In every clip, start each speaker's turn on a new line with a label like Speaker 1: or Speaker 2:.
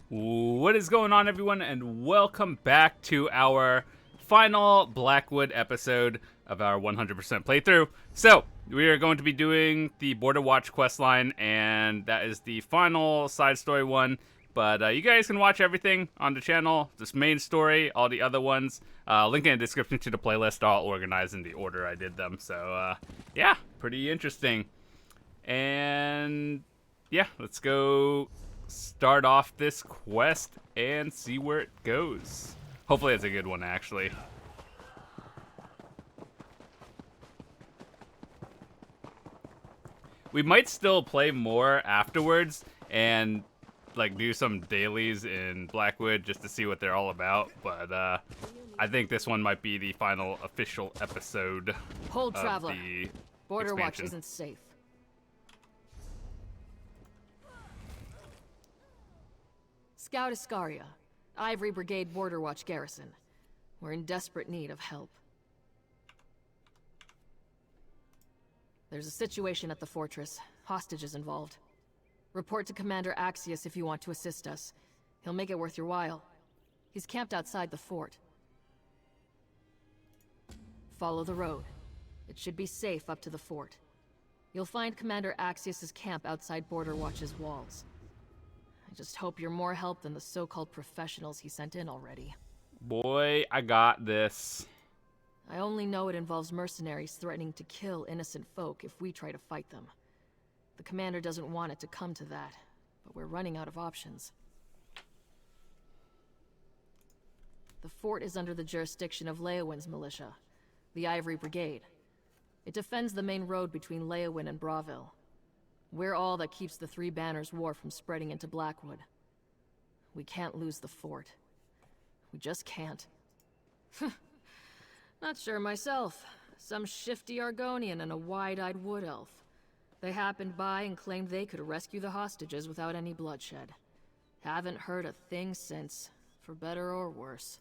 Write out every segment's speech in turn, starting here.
Speaker 1: What is going on, everyone, and welcome back to our final Blackwood episode of our 100% playthrough. So, we are going to be doing the Borderwatch questline, and that is the final side story one. But you guys can watch everything on the channel, this main story, all the other ones. Link in the description to the playlist, all organized in the order I did them. So, yeah, pretty interesting. And, yeah, let's go start off this quest and see where it goes. Hopefully it's a good one, actually. We might still play more afterwards and like do some dailies in Blackwood just to see what they're all about, but I think this one might be the final official episode
Speaker 2: Hold,
Speaker 1: of
Speaker 2: traveler.
Speaker 1: the
Speaker 2: Borderwatch
Speaker 1: expansion.
Speaker 2: isn't safe. Scout Iscaria, Ivory Brigade Borderwatch Garrison. We're in desperate need of help. There's a situation at the fortress. Hostages involved. Report to Commander Axius if you want to assist us. He'll make it worth your while. He's camped outside the fort. Follow the road. It should be safe up to the fort. You'll find Commander Axius's camp outside Borderwatch's walls. I just hope you're more help than the so-called professionals he sent in already.
Speaker 1: Boy, I got this.
Speaker 2: I only know it involves mercenaries threatening to kill innocent folk if we try to fight them. The commander doesn't want it to come to that, but we're running out of options. The fort is under the jurisdiction of Leyawiin's militia, the Ivory Brigade. It defends the main road between Leyawiin and Bravil. We're all that keeps the Three Banners War from spreading into Blackwood. We can't lose the fort. We just can't. Not sure myself. Some shifty Argonian and a wide-eyed wood elf. They happened by and claimed they could rescue the hostages without any bloodshed. Haven't heard a thing since, for better or worse.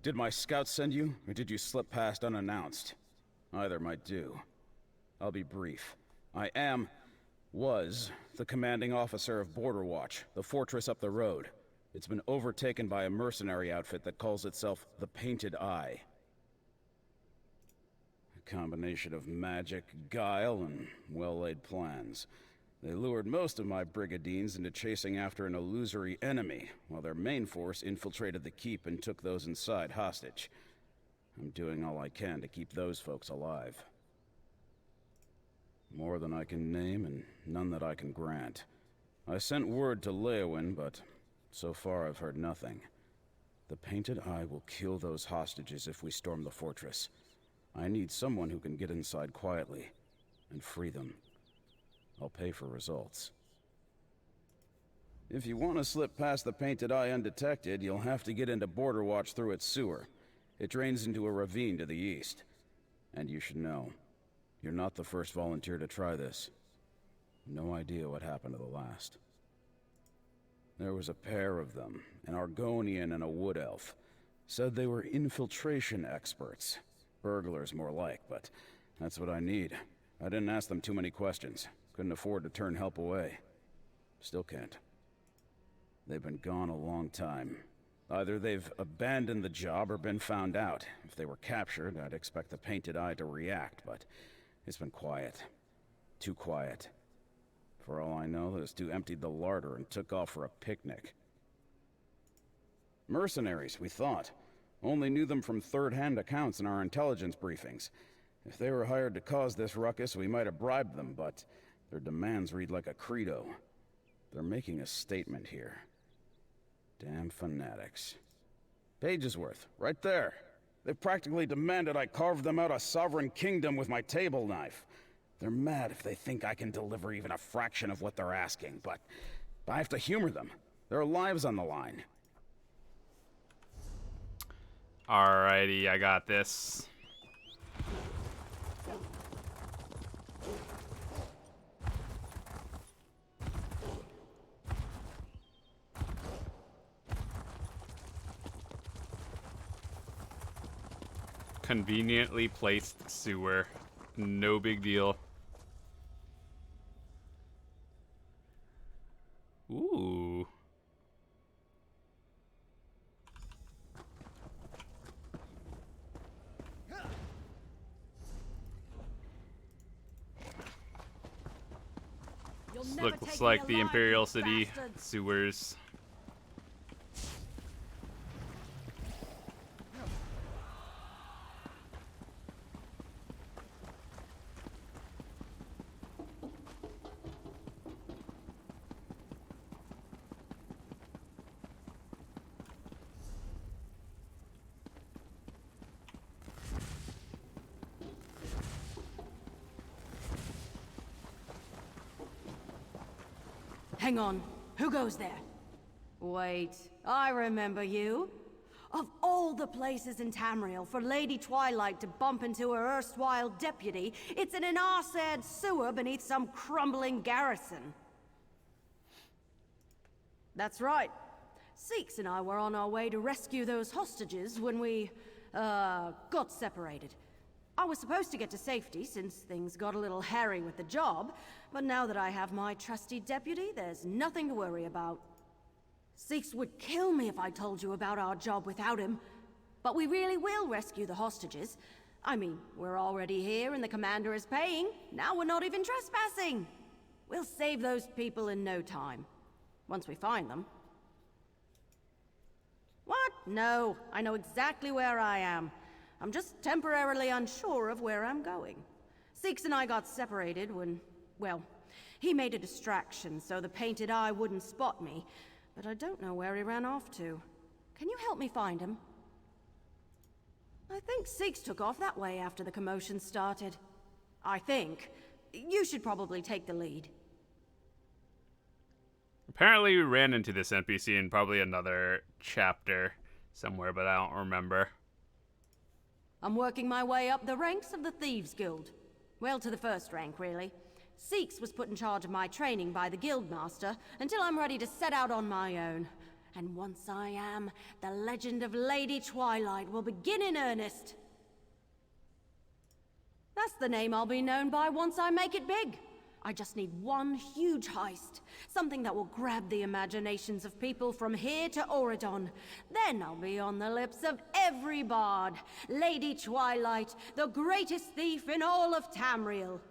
Speaker 3: Did my scouts send you, or did you slip past unannounced? Either might do. I'll be brief. I was, the commanding officer of Borderwatch, the fortress up the road. It's been overtaken by a mercenary outfit that calls itself the Painted Eye. A combination of magic, guile, and well-laid plans. They lured most of my brigadines into chasing after an illusory enemy, while their main force infiltrated the keep and took those inside hostage. I'm doing all I can to keep those folks alive. More than I can name, and none that I can grant. I sent word to Leyawiin, but so far I've heard nothing. The Painted Eye will kill those hostages if we storm the fortress. I need someone who can get inside quietly and free them. I'll pay for results. If you want to slip past the Painted Eye undetected, you'll have to get into Borderwatch through its sewer. It drains into a ravine to the east. And you should know, you're not the first volunteer to try this. No idea what happened to the last. There was a pair of them, an Argonian and a wood elf. Said they were infiltration experts. Burglars more like, but that's what I need. I didn't ask them too many questions. Couldn't afford to turn help away. Still can't. They've been gone a long time. Either they've abandoned the job or been found out. If they were captured, I'd expect the Painted Eye to react, but it's been quiet. Too quiet. For all I know, those two emptied the larder and took off for a picnic. Mercenaries, we thought. Only knew them from third-hand accounts in our intelligence briefings. If they were hired to cause this ruckus, we might have bribed them, but their demands read like a credo. They're making a statement here. Damn fanatics. Pages worth, right there. They've practically demanded I carve them out a sovereign kingdom with my table knife. They're mad if they think I can deliver even a fraction of what they're asking, but I have to humor them. Their lives on the line.
Speaker 1: Alrighty, I got this. Conveniently placed sewer. No big deal. Ooh. Looks like the Imperial City sewers.
Speaker 4: Hang on. Who goes there? Wait, I remember you. Of all the places in Tamriel for Lady Twilight to bump into her erstwhile deputy, it's in an arse-ad sewer beneath some crumbling garrison. That's right. Seeks and I were on our way to rescue those hostages when we, got separated. I was supposed to get to safety since things got a little hairy with the job, but now that I have my trusty deputy, there's nothing to worry about. Seeks would kill me if I told you about our job without him. But we really will rescue the hostages. I mean, we're already here and the commander is paying. Now we're not even trespassing. We'll save those people in no time. Once we find them. What? No, I know exactly where I am. I'm just temporarily unsure of where I'm going. Seeks and I got separated when, well, he made a distraction so the Painted Eye wouldn't spot me, but I don't know where he ran off to. Can you help me find him? I think Seeks took off that way after the commotion started. I think. You should probably take the lead.
Speaker 1: Apparently we ran into this NPC in probably another chapter somewhere, but I don't remember.
Speaker 4: I'm working my way up the ranks of the Thieves Guild. Well, to the first rank, really. Seeks was put in charge of my training by the Guildmaster until I'm ready to set out on my own. And once I am, the legend of Lady Twilight will begin in earnest. That's the name I'll be known by once I make it big. I just need one huge heist. Something that will grab the imaginations of people from here to Auridon. Then I'll be on the lips of every bard. Lady Twilight, the greatest thief in all of Tamriel.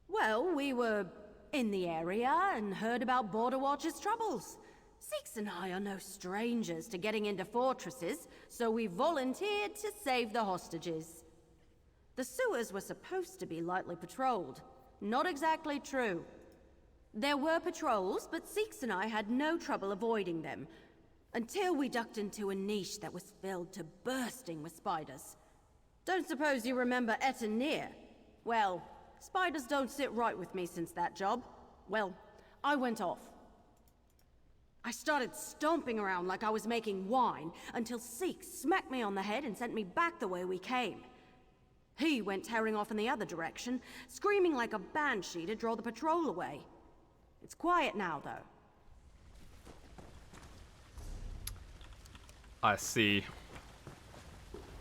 Speaker 4: Well, we were in the area and heard about Borderwatch's troubles. Seeks and I are no strangers to getting into fortresses, so we volunteered to save the hostages. The sewers were supposed to be lightly patrolled. Not exactly true. There were patrols, but Seeks and I had no trouble avoiding them, until we ducked into a niche that was filled to bursting with spiders. Don't suppose you remember Etenir? Well, spiders don't sit right with me since that job. Well, I went off. I started stomping around like I was making wine, until Seeks smacked me on the head and sent me back the way we came. He went tearing off in the other direction, screaming like a banshee to draw the patrol away. It's quiet now, though.
Speaker 1: I see.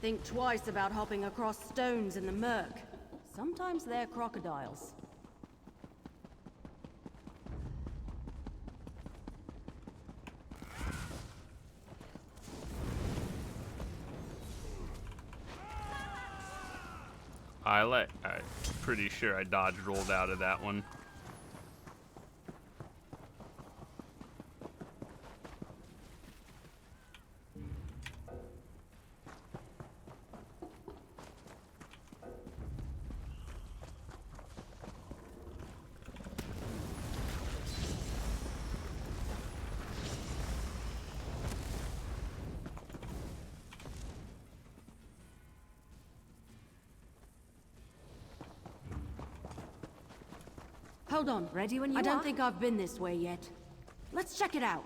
Speaker 4: Think twice about hopping across stones in the murk. Sometimes they're crocodiles.
Speaker 1: I'm pretty sure I dodge rolled out of that one.
Speaker 4: Hold on.
Speaker 2: Ready when you
Speaker 4: I
Speaker 2: are?
Speaker 4: don't think I've been this way yet. Let's check it out.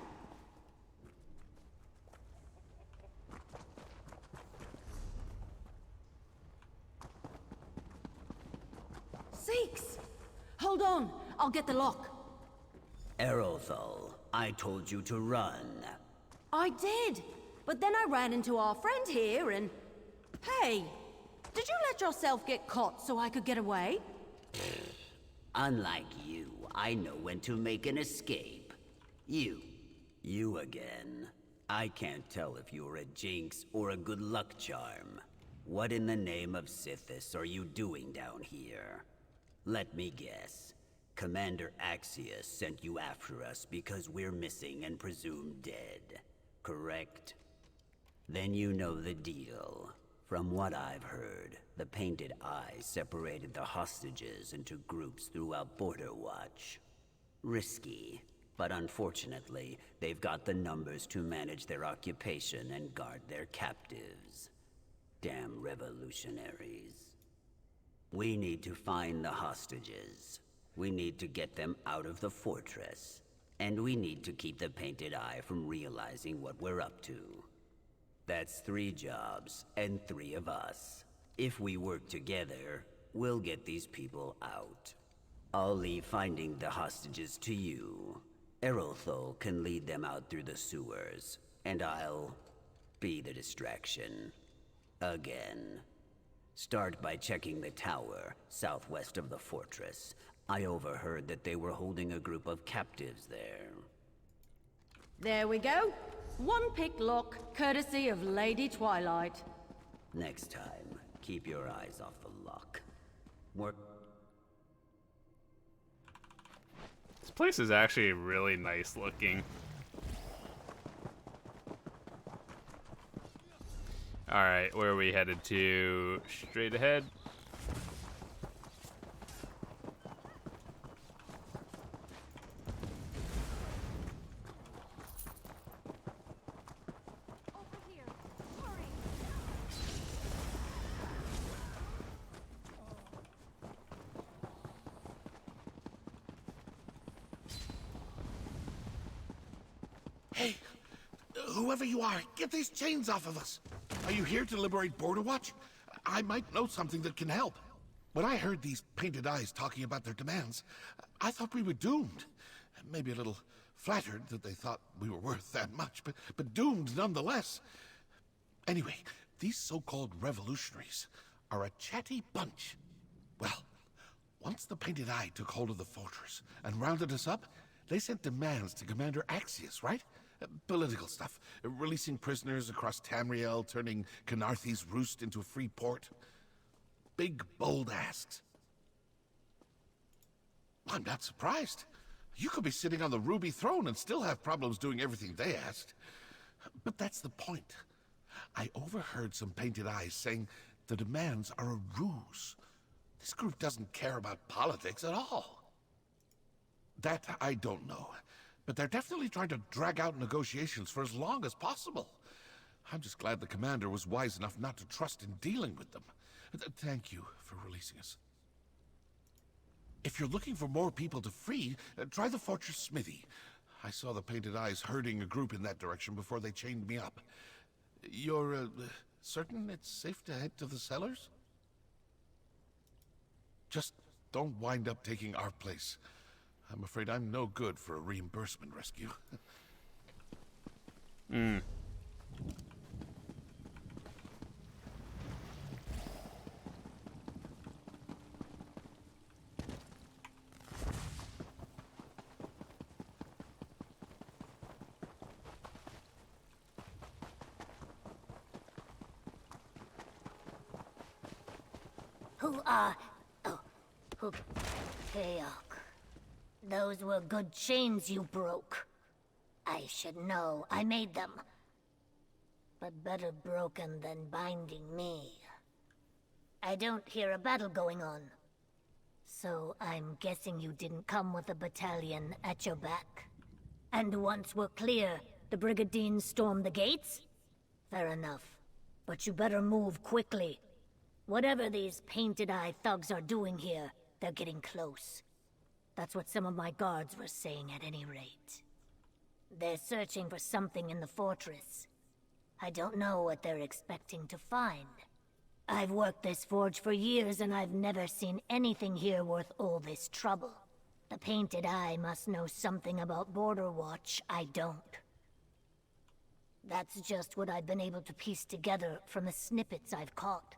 Speaker 4: sakes! Hold on, I'll get the lock.
Speaker 5: Erothal, I told you to run.
Speaker 4: I did, but then I ran into our friend here and... Hey, did you let yourself get caught so I could get away?
Speaker 5: Unlike you, I know when to make an escape. You again. I can't tell if you're a jinx or a good luck charm. What in the name of Sithis are you doing down here? Let me guess. Commander Axius sent you after us because we're missing and presumed dead, correct? Then you know the deal. From what I've heard, the Painted Eyes separated the hostages into groups throughout Borderwatch. Risky, but unfortunately, they've got the numbers to manage their occupation and guard their captives. Damn revolutionaries. We need to find the hostages. We need to get them out of the fortress. And we need to keep the Painted Eye from realizing what we're up to. That's 3 jobs, and 3 of us. If we work together, we'll get these people out. I'll leave finding the hostages to you. Erothal can lead them out through the sewers, and I'll be the distraction. Again. Start by checking the tower, southwest of the fortress. I overheard that they were holding a group of captives there.
Speaker 4: There we go. One pick lock, courtesy of Lady Twilight.
Speaker 5: Next time, keep your eyes off the lock.
Speaker 1: This place is actually really nice looking. Alright, where are we headed to? Straight ahead.
Speaker 6: Hey, whoever you are, get these chains off of us. Are you here to liberate Borderwatch? I might know something that can help. When I heard these Painted Eyes talking about their demands, I thought we were doomed. Maybe a little flattered that they thought we were worth that much, but doomed nonetheless. Anyway, these so-called revolutionaries are a chatty bunch. Well, once the Painted Eye took hold of the fortress and rounded us up, they sent demands to Commander Axius, right? Political stuff. Releasing prisoners across Tamriel, turning Canarthy's roost into a free port. Big, bold asks. I'm not surprised. You could be sitting on the ruby throne and still have problems doing everything they asked. But that's the point. I overheard some Painted Eyes saying the demands are a ruse. This group doesn't care about politics at all. That I don't know. But they're definitely trying to drag out negotiations for as long as possible. I'm just glad the commander was wise enough not to trust in dealing with them. Thank you for releasing us. If you're looking for more people to free, try the fortress smithy. I saw the Painted Eyes herding a group in that direction before they chained me up. You're certain it's safe to head to the cellars? Just don't wind up taking our place. I'm afraid I'm no good for a reimbursement rescue.
Speaker 7: Those were good chains you broke. I should know. I made them. But better broken than binding me. I don't hear a battle going on. So I'm guessing you didn't come with a battalion at your back. And once we're clear, the Brigadines storm the gates? Fair enough. But you better move quickly. Whatever these Painted Eye thugs are doing here, they're getting close. That's what some of my guards were saying at any rate. They're searching for something in the fortress. I don't know what they're expecting to find. I've worked this forge for years and I've never seen anything here worth all this trouble. The Painted Eye must know something about Borderwatch I don't. That's just what I've been able to piece together from the snippets I've caught.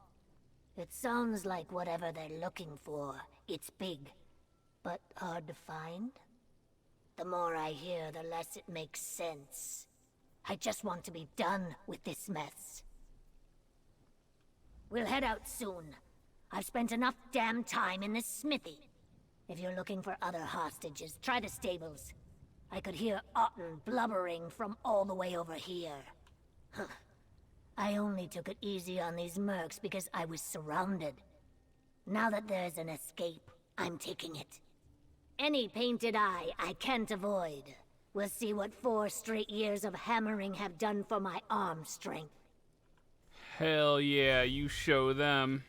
Speaker 7: It sounds like whatever they're looking for, it's big, but hard to find. The more I hear, the less it makes sense. I just want to be done with this mess. We'll head out soon. I've spent enough damn time in this smithy. If you're looking for other hostages, try the stables. I could hear Otten blubbering from all the way over here. Huh. I only took it easy on these mercs because I was surrounded. Now that there's an escape, I'm taking it. Any Painted Eye I can't avoid. We'll see what 4 straight years of hammering have done for my arm strength.
Speaker 1: Hell yeah, you show them.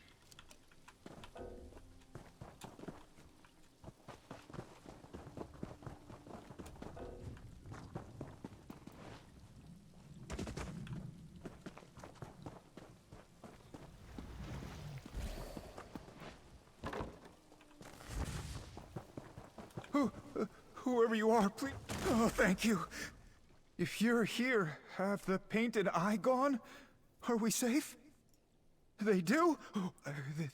Speaker 8: Whoever you are, please. Oh, thank you. If you're here, have the Painted Eye gone? Are we safe? They do? Oh,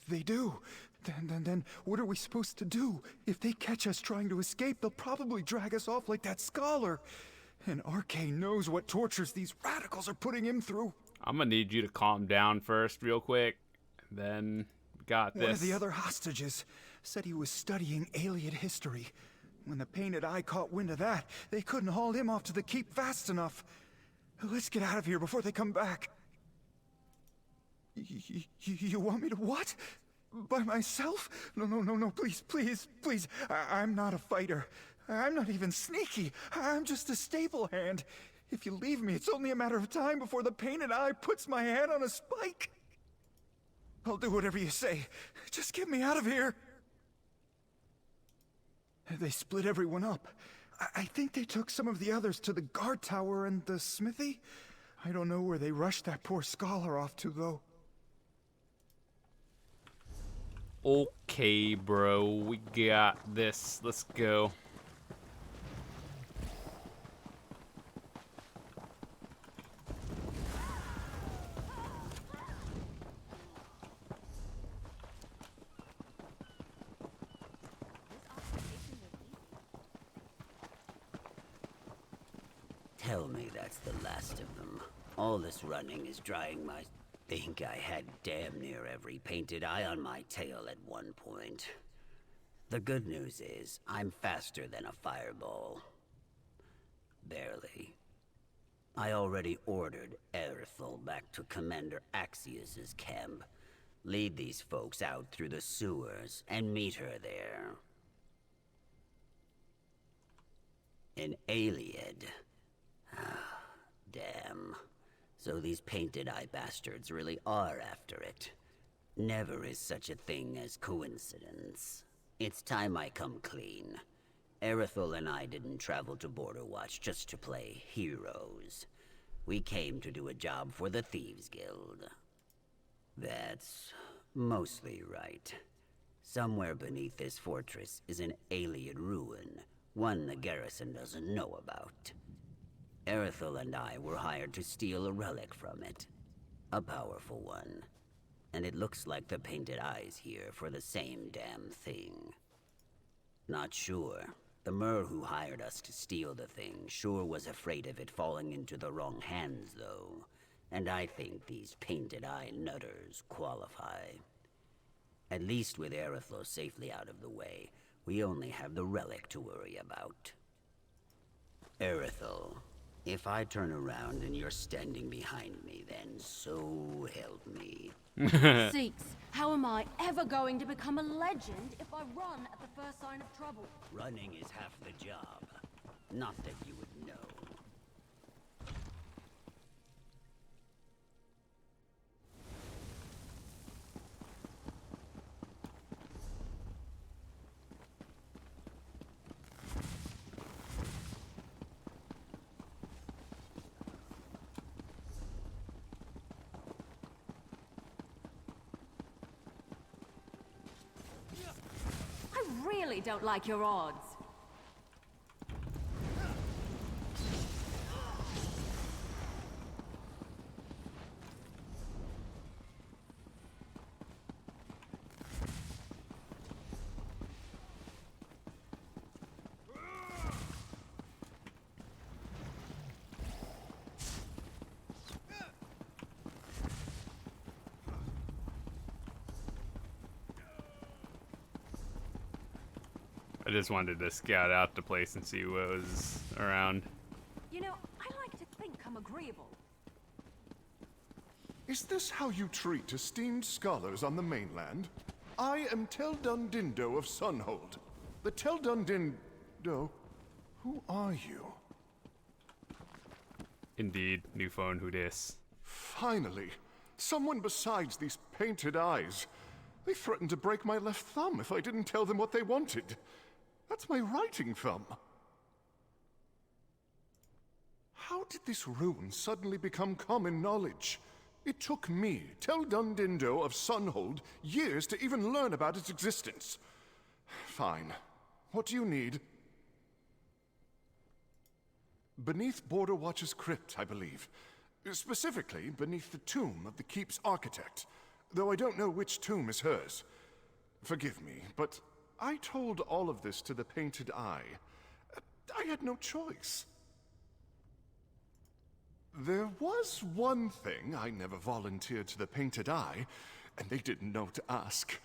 Speaker 8: they do. Then what are we supposed to do? If they catch us trying to escape, they'll probably drag us off like that scholar. And Arcane knows what tortures these radicals are putting him through.
Speaker 1: I'm gonna need you to calm down first, real quick. Then got this.
Speaker 8: One of the other hostages said he was studying Ayleid history. When the Painted Eye caught wind of that, they couldn't haul him off to the keep fast enough. Let's get out of here before they come back. You want me to what? By myself? No, please. I'm not a fighter. I'm not even sneaky. I'm just a stable hand. If you leave me, it's only a matter of time before the Painted Eye puts my head on a spike. I'll do whatever you say. Just get me out of here. They split everyone up. I think they took some of the others to the guard tower and the smithy. I don't know where they rushed that poor scholar off to, though.
Speaker 1: Okay, bro, we got this. Let's go.
Speaker 5: Tell me that's the last of them. All this running is drying my... Think I had damn near every Painted Eye on my tail at one point. The good news is, I'm faster than a fireball. Barely. I already ordered Erythel back to Commander Axius's camp. Lead these folks out through the sewers and meet her there. In Ayleid. Damn. So these Painted Eye bastards really are after it. Never is such a thing as coincidence. It's time I come clean. Erythel and I didn't travel to Borderwatch just to play heroes. We came to do a job for the Thieves Guild. That's mostly right. Somewhere beneath this fortress is an Ayleid ruin, one the garrison doesn't know about. Erythel and I were hired to steal a relic from it. A powerful one. And it looks like the Painted Eye's here for the same damn thing. Not sure. The Mer who hired us to steal the thing sure was afraid of it falling into the wrong hands, though. And I think these Painted Eye nutters qualify. At least with Erythel safely out of the way, we only have the relic to worry about. Erythel. If I turn around and you're standing behind me, then so help me.
Speaker 4: Seeks, how am I ever going to become a legend if I run at the first sign of trouble?
Speaker 5: Running is half the job. Not that you would know.
Speaker 4: they don't like your odds.
Speaker 1: I just wanted to scout out the place and see what was around.
Speaker 4: You know, I like to think I'm agreeable.
Speaker 9: Is this how you treat esteemed scholars on the mainland? I am Tel Dundindo of Sunhold. The Tel Dundindo... Who are you?
Speaker 1: Indeed, new phone, who dis?
Speaker 9: Finally, someone besides these painted eyes. They threatened to break my left thumb if I didn't tell them what they wanted. That's my writing thumb. How did this rune suddenly become common knowledge? It took me, Tel Dundindo of Sunhold, years to even learn about its existence. Fine. What do you need? Beneath Borderwatch's crypt, I believe. Specifically, beneath the tomb of the keep's architect. Though I don't know which tomb is hers. Forgive me, but I told all of this to the Painted Eye. I had no choice. There was one thing I never volunteered to the Painted Eye, and they didn't know to ask.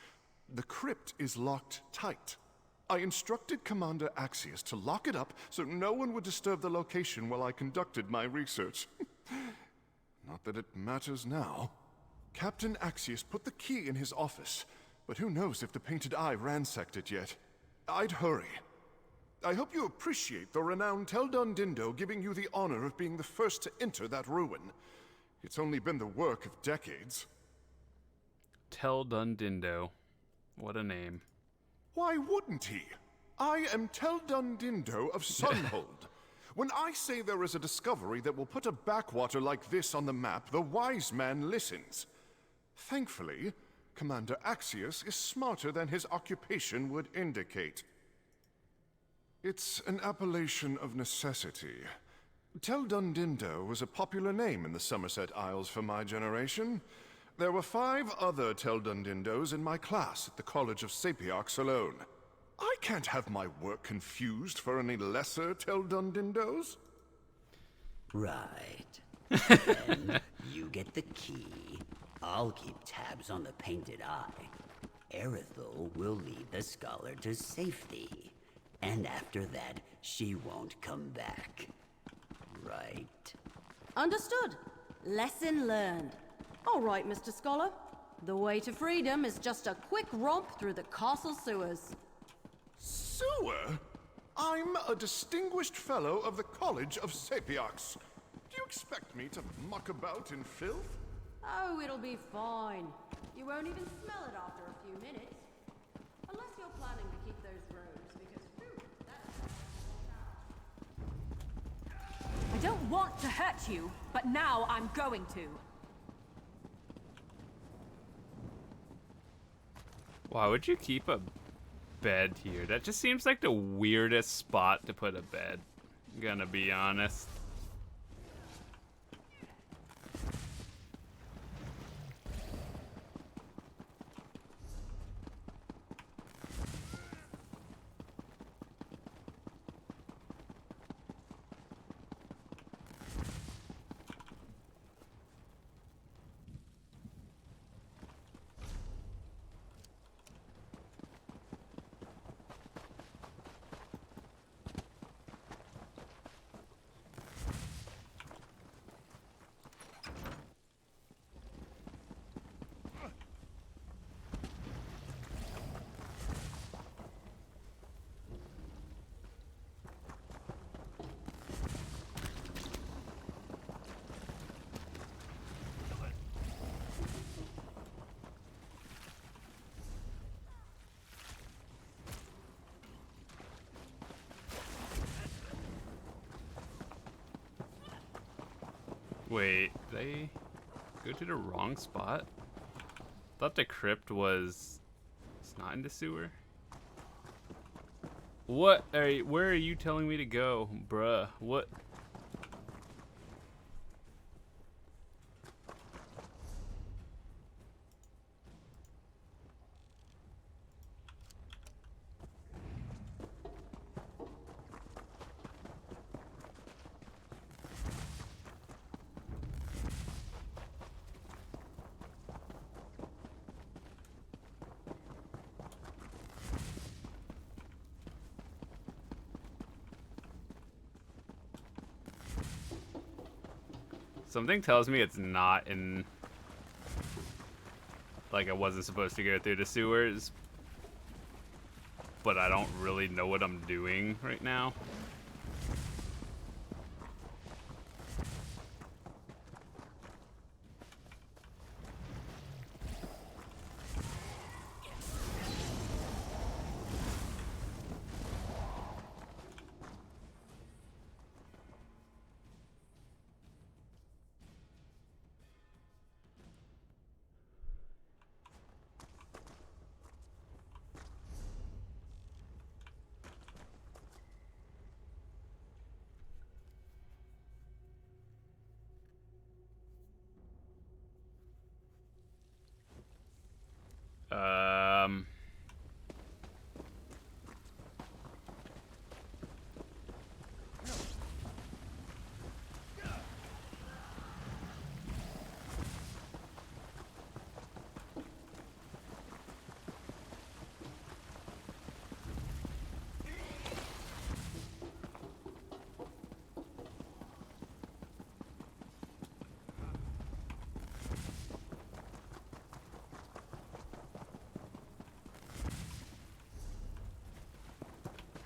Speaker 9: The crypt is locked tight. I instructed Commander Axius to lock it up so no one would disturb the location while I conducted my research. Not that it matters now. Captain Axius put the key in his office, but who knows if the Painted Eye ransacked it yet. I'd hurry. I hope you appreciate the renowned Tel Dundindo giving you the honor of being the first to enter that ruin. It's only been the work of decades.
Speaker 1: Tel Dundindo. What a name.
Speaker 9: Why wouldn't he? I am Tel Dundindo of Sunhold. When I say there is a discovery that will put a backwater like this on the map, the wise man listens. Thankfully, Commander Axius is smarter than his occupation would indicate. It's an appellation of necessity. Tel Dundindo was a popular name in the Somerset Isles for my generation. There were 5 other Tel Dundindos in my class at the College of Sapiox alone. I can't have my work confused for any lesser Tel Dundindos.
Speaker 5: Right. Then you get the key. I'll keep tabs on the Painted Eye. Erithel will lead the scholar to safety. And after that, she won't come back. Right?
Speaker 4: Understood. Lesson learned. All right, Mr. Scholar. The way to freedom is just a quick romp through the castle sewers.
Speaker 9: Sewer? I'm a distinguished fellow of the College of Sapiox. Do you expect me to muck about in filth?
Speaker 4: Oh, it'll be fine. You won't even smell it after a few minutes. Unless you're planning to keep those robes, because phew, that's...
Speaker 10: I don't want to hurt you, but now I'm going to.
Speaker 1: Why would you keep a bed here? That just seems like the weirdest spot to put a bed. I'm gonna be honest. Wait, did I go to the wrong spot? Thought the crypt was... It's not in the sewer? What are you, where are you telling me to go, bruh? What? Something tells me it's not in... Like, I wasn't supposed to go through the sewers. But I don't really know what I'm doing right now.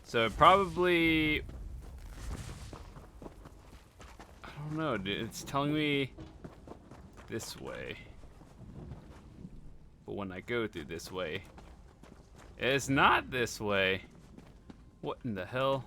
Speaker 1: So probably, I don't know, dude. It's telling me this way. But when I go through this way, it's not this way. What in the hell?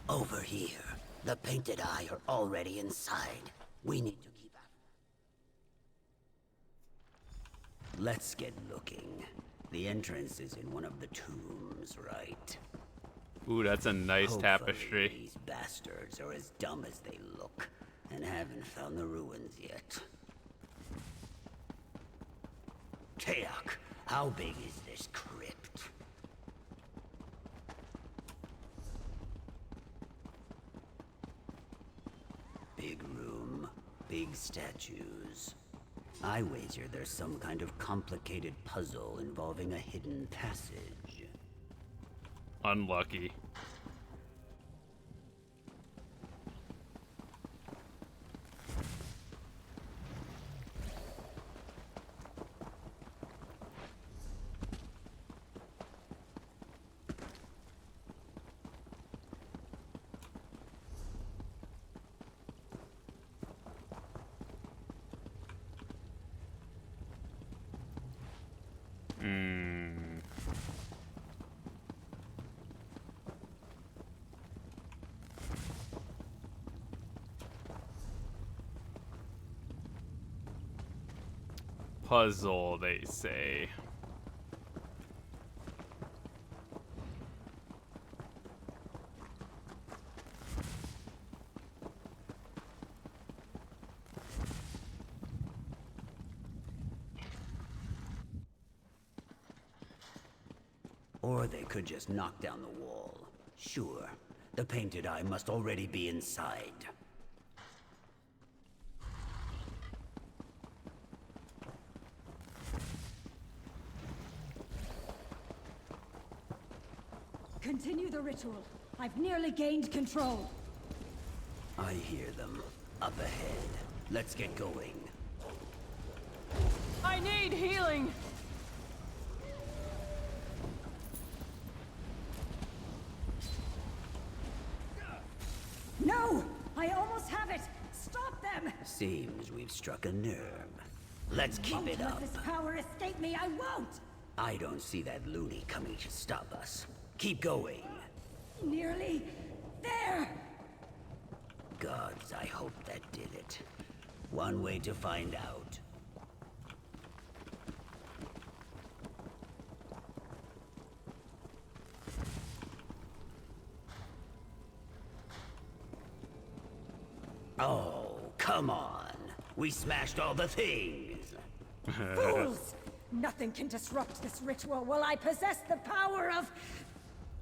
Speaker 5: Over here. The Painted Eye are already inside. We need to keep up. Let's get looking. The entrance is in one of the tombs, right?
Speaker 1: Ooh, that's a nice tapestry.
Speaker 5: These bastards are as dumb as they look, and haven't found the ruins yet. Teok, how big is this crypt? Big room, big statues. I wager there's some kind of complicated puzzle involving a hidden passage.
Speaker 1: Unlucky. Puzzle, they say.
Speaker 5: Or they could just knock down the wall. Sure, the Painted Eye must already be inside.
Speaker 10: Continue the ritual. I've nearly gained control.
Speaker 5: I hear them. Up ahead. Let's get going.
Speaker 10: I need healing! No! I almost have it! Stop them!
Speaker 5: Seems we've struck a nerve. Let's keep it up.
Speaker 10: Let this power escape me, I won't!
Speaker 5: I don't see that loony coming to stop us. Keep going.
Speaker 10: Nearly there!
Speaker 5: Gods, I hope that did it. One way to find out. Oh, come on. We smashed all the things.
Speaker 10: Fools! Nothing can disrupt this ritual while I possess the power of...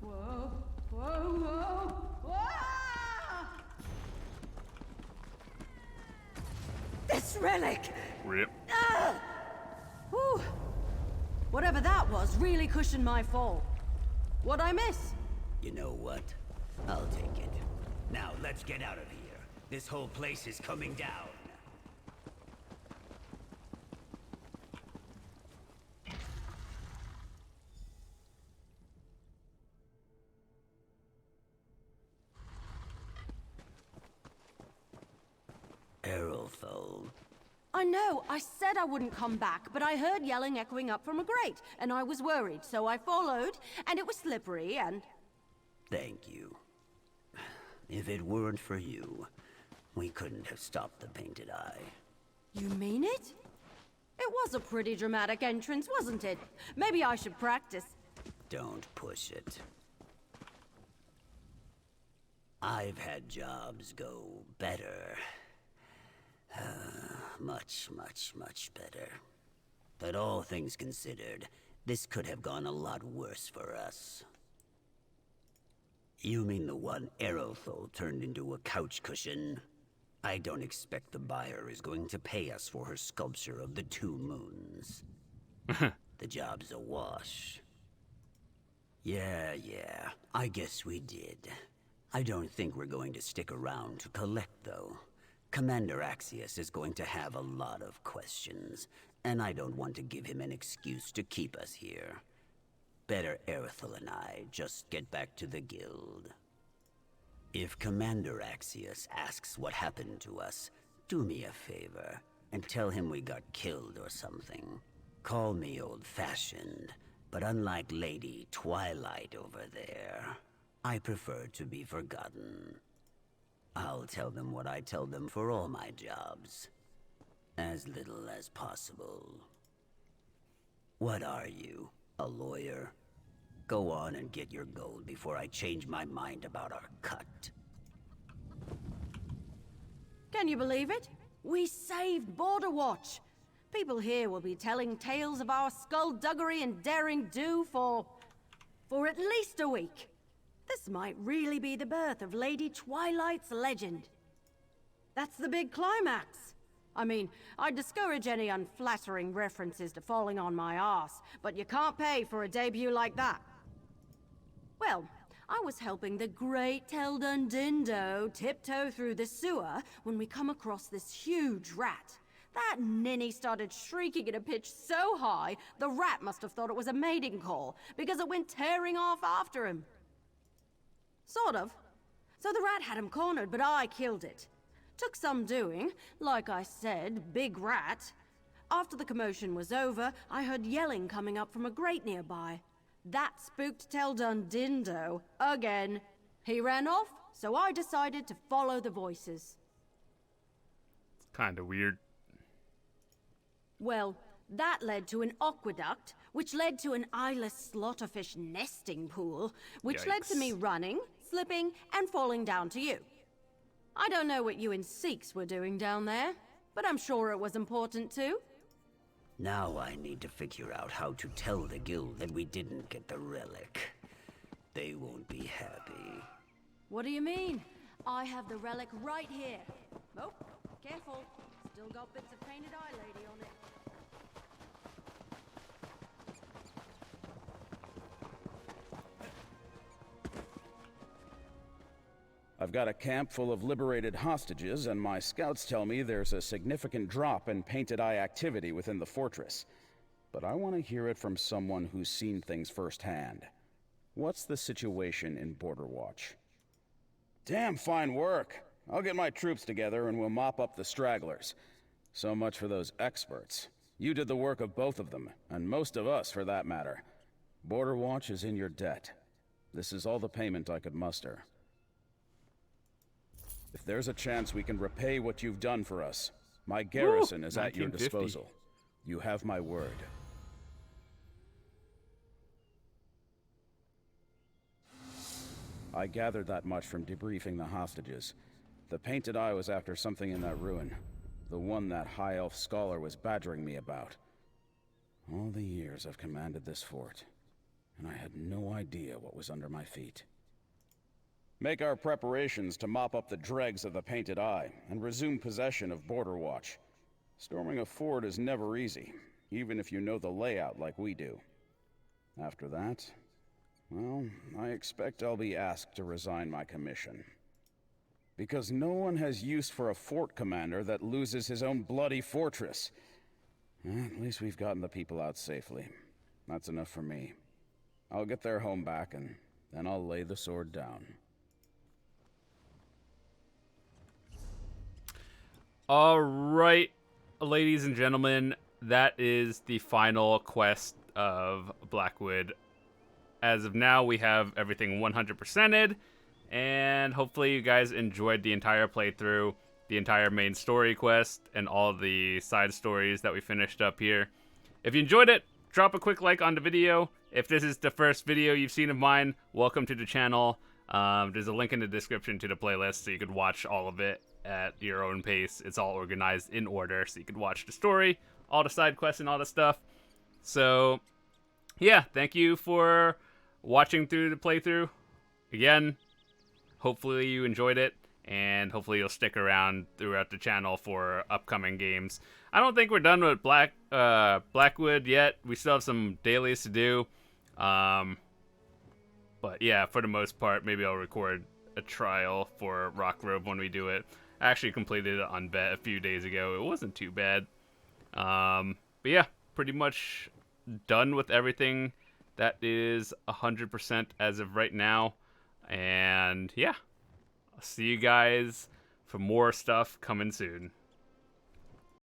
Speaker 10: Whoa, whoa, whoa, whoa! This relic!
Speaker 1: Rip.
Speaker 4: Whew. Whatever that was really cushioned my fall. What'd I miss?
Speaker 5: You know what? I'll take it. Now, let's get out of here. This whole place is coming down. Errolthal.
Speaker 4: I know, I said I wouldn't come back, but I heard yelling echoing up from a grate, and I was worried, so I followed, and it was slippery, and...
Speaker 5: Thank you. If it weren't for you, we couldn't have stopped the Painted Eye.
Speaker 4: You mean it? It was a pretty dramatic entrance, wasn't it? Maybe I should practice.
Speaker 5: Don't push it. I've had jobs go better. Much, much, much better. But all things considered, this could have gone a lot worse for us. You mean the one Errolthal turned into a couch cushion? I don't expect the buyer is going to pay us for her sculpture of the two moons. The job's a wash. Yeah, I guess we did. I don't think we're going to stick around to collect, though. Commander Axius is going to have a lot of questions, and I don't want to give him an excuse to keep us here. Better Errolthal and I just get back to the guild. If Commander Axius asks what happened to us, do me a favor and tell him we got killed or something. Call me old-fashioned, but unlike Lady Twilight over there, I prefer to be forgotten. I'll tell them what I tell them for all my jobs. As little as possible. What are you, a lawyer? Go on and get your gold before I change my mind about our cut.
Speaker 4: Can you believe it? We saved Borderwatch. People here will be telling tales of our skullduggery and daring do for at least a week. This might really be the birth of Lady Twilight's legend. That's the big climax. I mean, I discourage any unflattering references to falling on my arse, but you can't pay for a debut like that. Well, I was helping the great Teldun Dindo tiptoe through the sewer when we come across this huge rat. That ninny started shrieking at a pitch so high, the rat must have thought it was a mating call, because it went tearing off after him. Sort of. So the rat had him cornered, but I killed it. Took some doing. Like I said, big rat. After the commotion was over, I heard yelling coming up from a grate nearby. That spooked Teldun Dindo again. He ran off, so I decided to follow the voices.
Speaker 1: It's kind of weird.
Speaker 4: Well, that led to an aqueduct, which led to an eyeless slaughterfish nesting pool, which led to me running, slipping, and falling down to you. I don't know what you and Sikhs were doing down there, but I'm sure it was important too.
Speaker 5: Now I need to figure out how to tell the guild that we didn't get the relic. They won't be happy.
Speaker 4: What do you mean? I have the relic right here. Oh, careful. Still got bits of Painted Eye Lady on it.
Speaker 3: I've got a camp full of liberated hostages, and my scouts tell me there's a significant drop in Painted Eye activity within the fortress. But I want to hear it from someone who's seen things firsthand. What's the situation in Borderwatch? Damn fine work. I'll get my troops together and we'll mop up the stragglers. So much for those experts. You did the work of both of them, and most of us, for that matter. Borderwatch is in your debt. This is all the payment I could muster. If there's a chance we can repay what you've done for us, my garrison is at your
Speaker 1: 1950.
Speaker 3: disposal. You have my word. I gathered that much from debriefing the hostages. The Painted Eye was after something in that ruin. The one that High Elf scholar was badgering me about. All the years I've commanded this fort, and I had no idea what was under my feet. Make our preparations to mop up the dregs of the Painted Eye, and resume possession of Borderwatch. Storming a fort is never easy, even if you know the layout like we do. After that, well, I expect I'll be asked to resign my commission. Because no one has use for a fort commander that loses his own bloody fortress. At least we've gotten the people out safely. That's enough for me. I'll get their home back, and then I'll lay the sword down.
Speaker 1: All right, ladies and gentlemen, that is the final quest of Blackwood. As of now, we have everything 100%ed, and hopefully you guys enjoyed the entire playthrough, the entire main story quest, and all the side stories that we finished up here. If you enjoyed it, drop a quick like on the video. If this is the first video you've seen of mine, welcome to the channel. There's a link in the description to the playlist so you could watch all of it at your own pace. It's all organized in order so you could watch the story, all the side quests, and all the stuff. So, yeah, thank you for watching through the playthrough. Again, hopefully you enjoyed it, and hopefully you'll stick around throughout the channel for upcoming games. I don't think we're done with Blackwood yet. We still have some dailies to do. But yeah, for the most part, maybe I'll record a trial for Rockgrove when we do it. I actually completed it on Bet a few days ago. It wasn't too bad. But yeah, pretty much done with everything that is 100% as of right now. And yeah, I'll see you guys for more stuff coming soon.